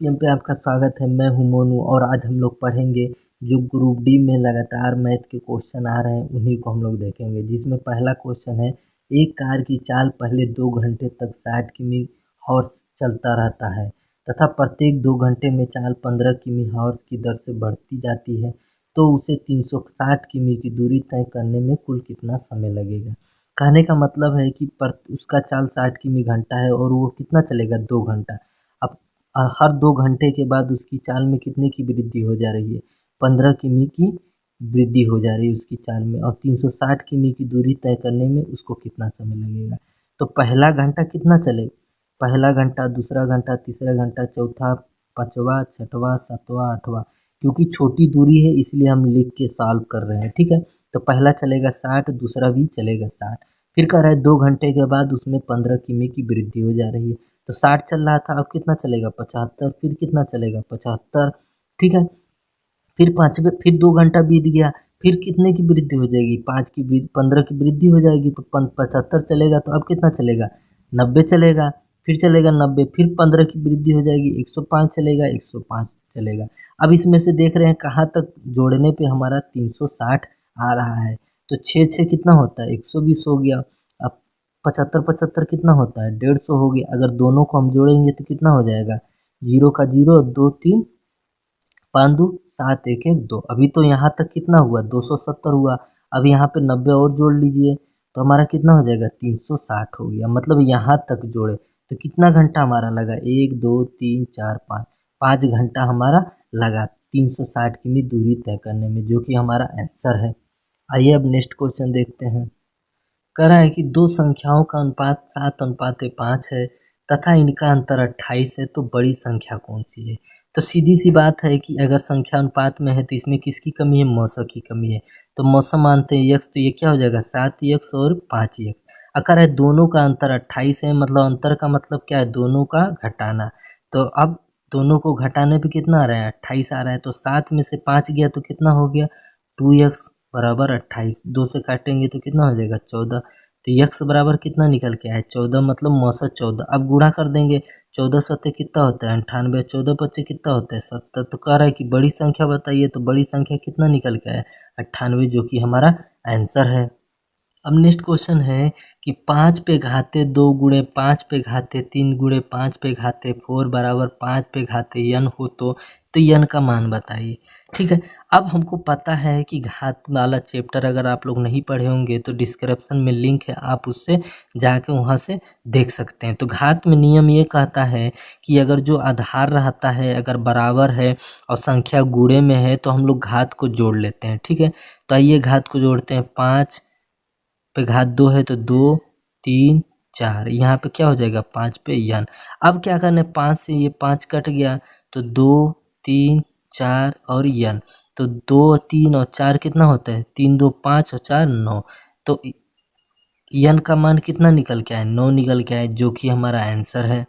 PM पे आपका स्वागत है। मैं हूं मोनू और आज हम लोग पढ़ेंगे जो ग्रुप डी में लगातार मैथ के क्वेश्चन आ रहे हैं उन्हीं को हम लोग देखेंगे। जिसमें पहला क्वेश्चन है, एक कार की चाल पहले 2 घंटे तक 60 किमी हॉर्स चलता रहता है तथा प्रत्येक 2 घंटे में चाल 15 किमी हॉर्स की दर से बढ़ती जाती है, तो उसे 360 किमी की दूरी तय करने में कुल कितना समय लगेगा। कहने का मतलब है कि उसका चाल 60 किमी घंटा है और वो कितना चलेगा, 2 घंटा। अब हर 2 घंटे के बाद उसकी चाल में कितने की वृद्धि हो जा रही है, 15 किमी की वृद्धि हो जा रही है उसकी चाल में, और 360 किमी की दूरी तय करने में उसको कितना समय लगेगा। तो पहला घंटा कितना चले, पहला घंटा, दूसरा घंटा, तीसरा घंटा, चौथा, पाँचवा, छठवां, सातवां, आठवां। क्योंकि छोटी दूरी है इसलिए हम लिख के सॉल्व कर रहे हैं, ठीक है। तो पहला चलेगा 60, दूसरा भी चलेगा 60। फिर कह रहा है 2 घंटे के बाद उसमें 15 किमी की वृद्धि हो जा रही है। तो 60 चल रहा था, अब कितना चलेगा, 75। फिर कितना चलेगा, 75, ठीक है। फिर 2 घंटा बीत गया, फिर कितने की वृद्धि हो जाएगी, 15 की वृद्धि हो जाएगी। तो 75 चलेगा, तो अब कितना चलेगा, 90 चलेगा। फिर चलेगा 90, फिर 15 की वृद्धि हो जाएगी, 105 चलेगा, 105 चलेगा। अब इसमें से देख रहे हैं कहाँ तक जोड़ने पे हमारा 360 आ रहा है। तो 6 कितना होता है, 120 हो गया। अब 75 75 कितना होता है, 150 हो गया। अगर दोनों को हम जोड़ेंगे तो कितना हो जाएगा, 0 का 0, 2 3, 5 2 7, 1 1 2। अभी तो यहाँ तक कितना हुआ, 270 हुआ। अब यहाँ पे 90 और जोड़ लीजिए तो हमारा कितना हो जाएगा, 360 हो गया। मतलब यहाँ तक जोड़े तो कितना घंटा हमारा लगा, 1 2 3 4 5, 5 घंटा हमारा लगा 360 किमी दूरी तय करने में, जो कि हमारा आंसर है। आइए अब नेक्स्ट क्वेश्चन देखते हैं। कह रहा है कि दो संख्याओं का अनुपात 7:5 है तथा इनका अंतर 28 है, तो बड़ी संख्या कौन सी है। तो सीधी सी बात है कि अगर संख्या अनुपात में है तो इसमें किसकी कमी है, मौसा की कमी है। तो मौसा मानते हैं यक्स, तो ये क्या हो जाएगा, 7 और 5। अगर है दोनों का अंतर 28 है, मतलब अंतर का मतलब क्या है, दोनों का घटाना। तो अब दोनों को घटाने पे कितना आ रहा है, 28 आ रहा है। तो 7 में से 5 गया तो कितना हो गया, 2x बराबर 28। 2 से काटेंगे तो कितना हो जाएगा, 14। तो यक्स बराबर कितना निकल के आया, 14, मतलब मौसत 14। अब गुणा कर देंगे, 14 सत्ते कितना होता है, 98। 14 पच्चे कितना होता है, 70। तो कह रहा है कि बड़ी संख्या बताइए, तो बड़ी संख्या कितना निकल के आया, 98, जो कि हमारा आंसर है। अब नेक्स्ट क्वेश्चन है कि 5 पे घाते 2 गुणे 5 पे घाते 3 गुणे 5 पे घाते 4 बराबर 5 पे घाते n हो तो n का मान बताइए, ठीक है। अब हमको पता है कि घात वाला चैप्टर अगर आप लोग नहीं पढ़े होंगे तो डिस्क्रिप्शन में लिंक है, आप उससे जाके वहाँ से देख सकते हैं। तो घात में नियम ये कहता है कि अगर जो आधार रहता है अगर बराबर है और संख्या गुणे में है तो हम लोग घात को जोड़ लेते हैं, ठीक है। तो आइए घात को जोड़ते हैं। 5 पे घात 2 है तो 2 3 4, यहाँ पे क्या हो जाएगा, 5 पे n। अब क्या करना है, 5 से ये 5 कट गया तो 2 3 4 और n। तो 2 3 और 4 कितना होता है, 3 2 5 और 4 9। तो n का मान कितना निकल के आए, 9 निकल के आए, जो कि हमारा आंसर है।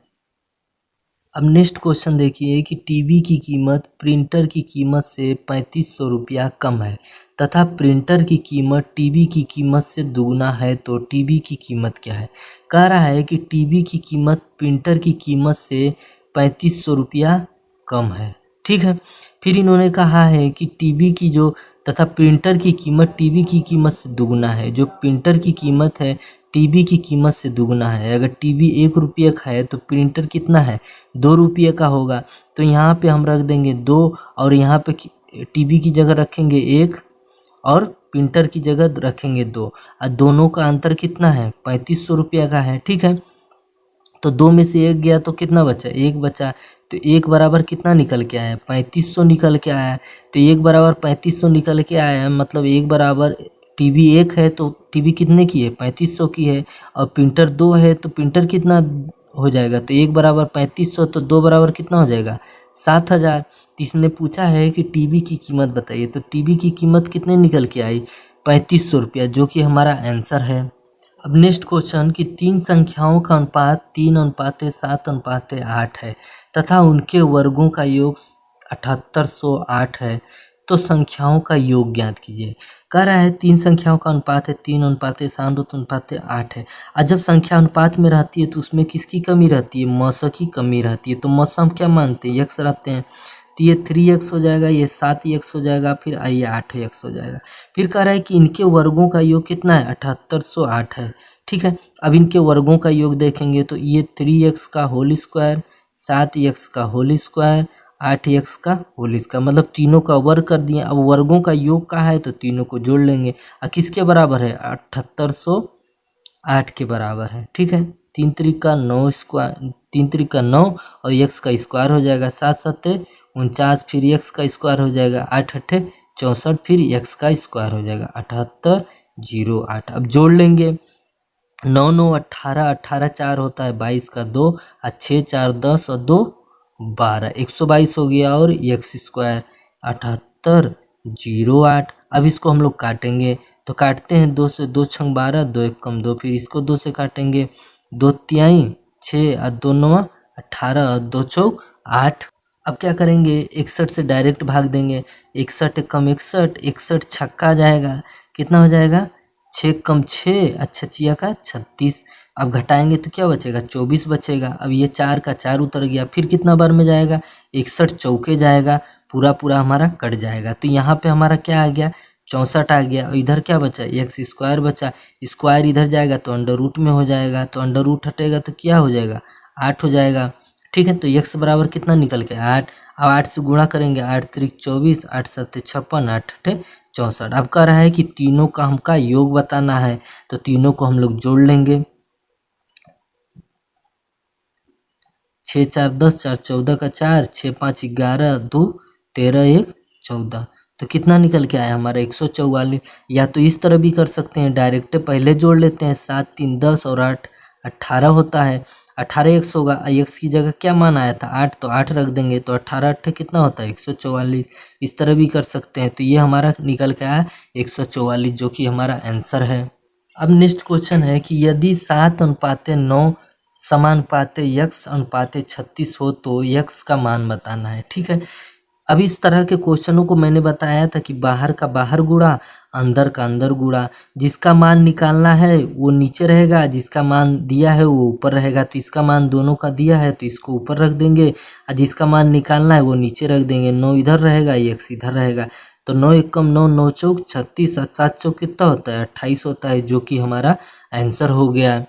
अब नेक्स्ट क्वेश्चन देखिए कि टीवी की कीमत प्रिंटर की कीमत से 3500 रुपया कम है तथा प्रिंटर की कीमत टीवी की कीमत से दुगना है, तो टीवी की कीमत क्या है। कह रहा है कि टीवी की कीमत प्रिंटर की कीमत से 3500 रुपया कम है, ठीक है। फिर इन्होंने कहा है कि टीवी की जो तथा प्रिंटर की कीमत टीवी की कीमत से दुगना है। जो प्रिंटर की कीमत है टीवी की कीमत से दुगना है। अगर टीवी 1 रुपये का है तो प्रिंटर कितना है, 2 रुपये का होगा। तो यहाँ पे हम रख देंगे 2 और यहाँ पे टीवी की जगह रखेंगे 1 और प्रिंटर की जगह रखेंगे 2। और दोनों का अंतर कितना है, 3500 रुपया का है, ठीक है। तो 2 में से 1 गया तो कितना बचा, 1 बचा। तो 1 बराबर कितना निकल के आया, 3500 निकल के आया। तो 1 बराबर 3500 निकल के आया, मतलब 1 बराबर टीवी 1 है तो टीवी कितने की है, 3500 की है। और प्रिंटर 2 है तो प्रिंटर कितना हो जाएगा, तो 1 बराबर 3500, तो 2 बराबर कितना हो जाएगा, 7000। तो इसने पूछा है कि टीवी की कीमत बताइए, तो टीवी की कीमत कितने निकल के आई, 3500 रुपया, जो कि हमारा आंसर है। अब नेक्स्ट क्वेश्चन कि 3 संख्याओं का अनुपात 3:7:8 है तथा उनके वर्गों का योग 7808 है, तो संख्याओं का योग ज्ञात कीजिए। कह रहा है 3 संख्याओं का अनुपात है 3 अनुपात 7 अनुपात 8 है। और जब संख्या अनुपात में रहती है तो उसमें किसकी कमी रहती है, मस की कमी रहती है। तो मस हम क्या मानते हैं, x रखते हैं। तो ये 3x हो जाएगा, ये 7x हो जाएगा, फिर ये 8x हो जाएगा। फिर कह रहा है कि इनके वर्गों का योग कितना है, 7808 है। ठीक है, अब इनके वर्गों का योग देखेंगे तो ये 3x का होल स्क्वायर, 7x का होल स्क्वायर, 8x का होल स्क्वायर, मतलब तीनों का वर्ग कर दिए। अब वर्गों का योग का है तो तीनों को जोड़ लेंगे। और किसके बराबर है, 7808 के बराबर है। ठीक है, 3 त्रिका 9 स्क्वायर, 3 त्रिका 9 और x का स्क्वायर हो जाएगा, 7 सत्ते 49, फिर x का स्क्वायर हो जाएगा, 8 अट्ठे 64, फिर x का स्क्वायर हो जाएगा 7808। अब जोड़ लेंगे, 9 9 18, 18 4 होता है 22 का 2, और 6 4 10 और 2 12, 122 हो गया। और x स्क्वायर 7808। अब इसको हम लोग काटेंगे, तो काटते हैं 2 से, 2 छंग 12, 2 एक कम 2, फिर इसको 2 से काटेंगे, 2 तिहाई 6 और 2 नवा 18 और 2 चौक 8। अब क्या करेंगे, 61 से डायरेक्ट भाग देंगे, 61 एक कम 61, 61 छक्का आ जाएगा, कितना हो जाएगा, 6 कम 6, अच्छा चिया का 36। अब घटाएंगे तो क्या बचेगा, 24 बचेगा। अब ये 4 का 4 उतर गया, फिर कितना बार में जाएगा, 61 चौके जाएगा, पूरा पूरा हमारा कट जाएगा। तो यहाँ पे हमारा क्या आ गया, 64 आ गया। और इधर क्या बचा, x स्क्वायर बचा, स्क्वायर इधर जाएगा तो अंडर रूट में हो जाएगा, तो अंडर रूट हटेगा तो क्या हो जाएगा, 8 हो जाएगा। ठीक है, तो x बराबर कितना निकल के 8। अब 8 से गुणा करेंगे, 8 त्रिक 24, 8 सत्ते 56, 8 अठे 64। अब कह रहा है कि तीनों का हमका योग बताना है, तो तीनों को हम लोग जोड़ लेंगे। 6 4 10, 4 14 का 4, 6 5 11, 2 13, 1 14। तो कितना निकल के आया हमारा, 144। या तो इस तरह भी कर सकते हैं, डायरेक्ट पहले जोड़ लेते हैं, 7 3 10 और 8 18 होता है, 18 x होगा। x की जगह क्या मान आया था, 8, तो 8 रख देंगे, तो 18 अट्ठे कितना होता है, 144। इस तरह भी कर सकते हैं। तो ये हमारा निकल के आया 144, जो कि हमारा आंसर है। अब नेक्स्ट क्वेश्चन है कि यदि 7 अनुपाते 9 समानुपाते x अनुपाते 36 हो तो x का मान बताना है। ठीक है, अब इस तरह के क्वेश्चनों को मैंने बताया था कि बाहर का बाहर गुणा, अंदर का अंदर गुणा। जिसका मान निकालना है वो नीचे रहेगा, जिसका मान दिया है वो ऊपर रहेगा। तो इसका मान दोनों का दिया है तो इसको ऊपर रख देंगे, और जिसका मान निकालना है वो नीचे रख देंगे। 9 इधर रहेगा, x इधर रहेगा। तो 9 एक कम 9, 9 चौक 36, 7 चौक कितना होता है, 28 होता है, जो कि हमारा आंसर हो गया।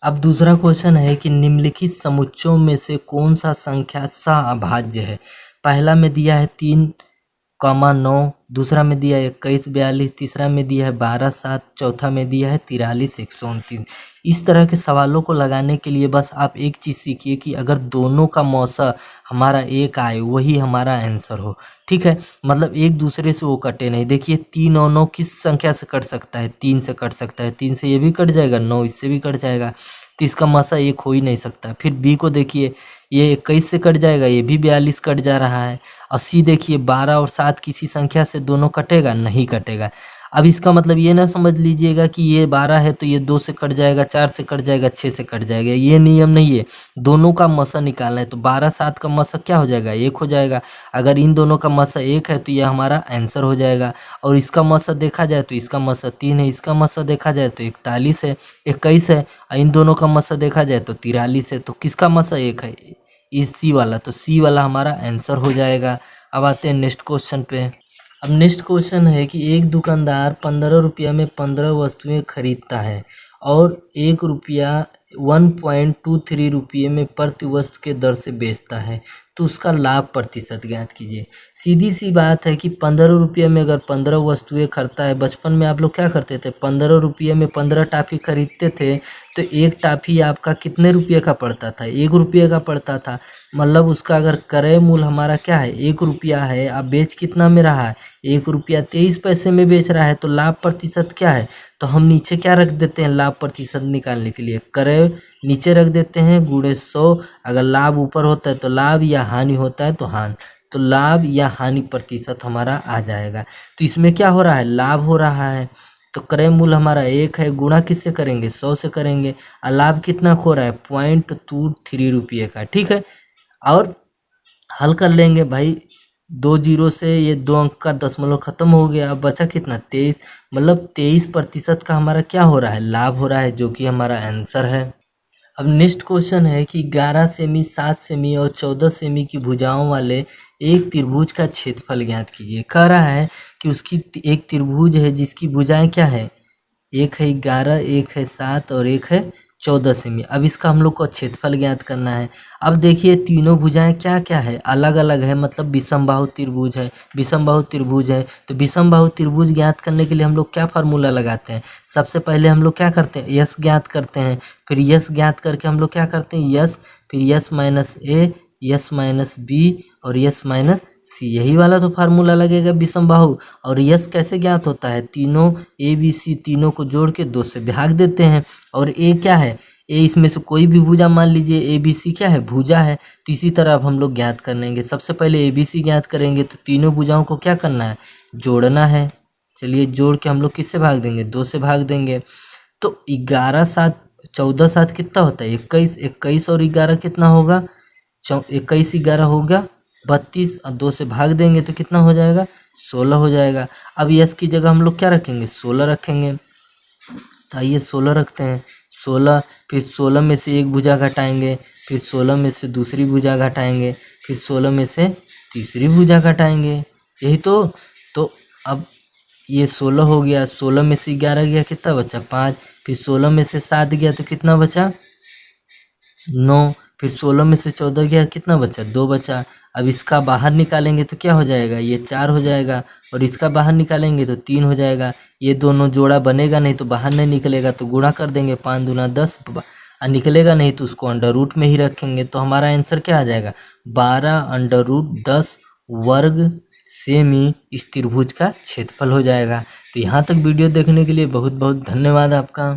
अब दूसरा क्वेश्चन है कि निम्नलिखित समुच्चयों में से कौन सा संख्या सह-अभाज्य है। पहला में दिया है 3,9, दूसरा में दिया है 21 42, तीसरा में दिया है 12 7, चौथा में दिया है 43 129। इस तरह के सवालों को लगाने के लिए बस आप एक चीज़ सीखिए कि अगर दोनों का मौसा हमारा एक आए वही हमारा आंसर हो। ठीक है, मतलब एक दूसरे से वो कटे नहीं। देखिए 3 और 9 किस संख्या से कट सकता है, 3 से कट सकता है, 3 से ये भी कट जाएगा, 9 इससे भी कट जाएगा, तो इसका मसा एक हो ही नहीं सकता। फिर बी को देखिए, ये 21 से कट जाएगा, ये भी 42 कट जा रहा है। और सी देखिए 12 और 7 किसी संख्या से दोनों कटेगा, नहीं कटेगा। अब इसका मतलब ये ना समझ लीजिएगा कि ये 12 है तो ये 2 से कट जाएगा, 4 से कट जाएगा, 6 से कट जाएगा, ये नियम नहीं है। दोनों का मसा निकालना है, तो 12 7 का मसा क्या हो जाएगा, 1 हो जाएगा। अगर इन दोनों का मसा 1 है तो ये हमारा आंसर हो जाएगा। और इसका मसा देखा जाए तो इसका मसा 3 है, इसका मसा देखा जाए तो 41 है, 21 है, और इन दोनों का मसा देखा जाए तो 43 है। तो किसका मसा 1 है, इस सी वाला, तो सी वाला हमारा आंसर हो जाएगा। अब आते हैं नेक्स्ट क्वेश्चन पे। अब नेक्स्ट क्वेश्चन है कि एक दुकानदार 15 रुपया में 15 वस्तुएं खरीदता है और 1 रुपया 1.23 रुपये में प्रति वस्तु के दर से बेचता है, तो उसका लाभ प्रतिशत ज्ञात कीजिए। सीधी सी बात है कि 15 रुपये में अगर 15 वस्तुएं खरीदता है, बचपन में आप लोग क्या करते थे, 15 रुपये में 15 टाफी खरीदते थे, तो एक टाफी आपका कितने रुपये का पड़ता था, 1 रुपये का पड़ता था। मतलब उसका अगर क्रय मूल्य हमारा क्या है, 1 रुपया है, अब बेच कितना में रहा है, 1 रुपया 23 पैसे में बेच रहा है, तो लाभ प्रतिशत क्या है, तो हम नीचे क्या रख देते हैं, लाभ प्रतिशत निकालने के लिए क्रय नीचे रख देते हैं गुणे 100। अगर लाभ ऊपर होता है तो लाभ, या हानि होता है तो हानि, तो लाभ या हानि प्रतिशत हमारा आ जाएगा। तो इसमें क्या हो रहा है, लाभ हो रहा है, तो क्रय मूल्य हमारा 1 है, गुणा किससे करेंगे, 100 से करेंगे, और लाभ कितना खो रहा है, 0.23 रुपये का। ठीक है, और हल कर लेंगे भाई, दो जीरो से ये 2 अंक का दशमलव खत्म हो गया। अब बचा कितना 23, मतलब 23% का हमारा क्या हो रहा है, लाभ हो रहा है, जो कि हमारा आंसर है। अब नेक्स्ट क्वेश्चन है कि 11 सेमी, 7 सेमी और 14 सेमी की भुजाओं वाले एक त्रिभुज का क्षेत्रफल ज्ञात कीजिए। कह रहा है कि उसकी एक त्रिभुज है जिसकी भुजाएं क्या है, एक है 11, एक है 7 और एक है 14 सेमी। अब इसका हम लोग को क्षेत्रफल ज्ञात करना है। अब देखिए तीनों भुजाएं क्या क्या है, अलग अलग है, मतलब विषमबाहु त्रिभुज है, विषमबाहु त्रिभुज है। तो विषमबाहु त्रिभुज ज्ञात करने के लिए हम लोग क्या फार्मूला लगाते हैं, सबसे पहले हम लोग क्या करते हैं, यस ज्ञात करते हैं। फिर यस ज्ञात करके हम लोग क्या करते हैं, यस, फिर यस माइनस ए, यस माइनस बी और यस माइनस सी, यही वाला तो फार्मूला लगेगा विषमबाहु। और यस कैसे ज्ञात होता है, तीनों ए बी सी तीनों को जोड़ के 2 से भाग देते हैं। और ए क्या है, ए इसमें से कोई भी भुजा मान लीजिए, ए बी सी क्या है, भुजा है। तो इसी तरह अब हम लोग ज्ञात करेंगे, सबसे पहले ए बी सी ज्ञात करेंगे तो तीनों भुजाओं को क्या करना है, जोड़ना है। चलिए जोड़ के हम लोग किससे भाग देंगे, 2 से भाग देंगे। तो 11 7 14 7 कितना होता है 21, 21 और 11 कितना होगा, 21 11 होगा 32 और 2 से भाग देंगे तो कितना हो जाएगा, 16 हो जाएगा। अब यस की जगह हम लोग क्या रखेंगे, 16 रखेंगे। तो आइए 16 रखते हैं, 16, फिर 16 में से एक भुजा घटाएंगे, फिर 16 में से दूसरी भुजा घटाएंगे, फिर 16 में से तीसरी भुजा घटाएंगे, यही तो अब ये 16 हो गया, 16 में से 11 गया कितना बचा 5, फिर 16 में से 7 गया तो कितना बचा 9, फिर 16 में से 14 गया कितना बचा 2 बचा। अब इसका बाहर निकालेंगे तो क्या हो जाएगा, ये 4 हो जाएगा, और इसका बाहर निकालेंगे तो 3 हो जाएगा। ये दोनों जोड़ा बनेगा नहीं तो बाहर नहीं निकलेगा, तो गुणा कर देंगे 5 दूना 10, और निकलेगा नहीं तो उसको अंडर रूट में ही रखेंगे। तो हमारा आंसर क्या आ जाएगा, 12 अंडर रूट 10 वर्ग सेमी इस त्रिभुज का क्षेत्रफल हो जाएगा। तो यहाँ तक वीडियो देखने के लिए बहुत बहुत धन्यवाद आपका।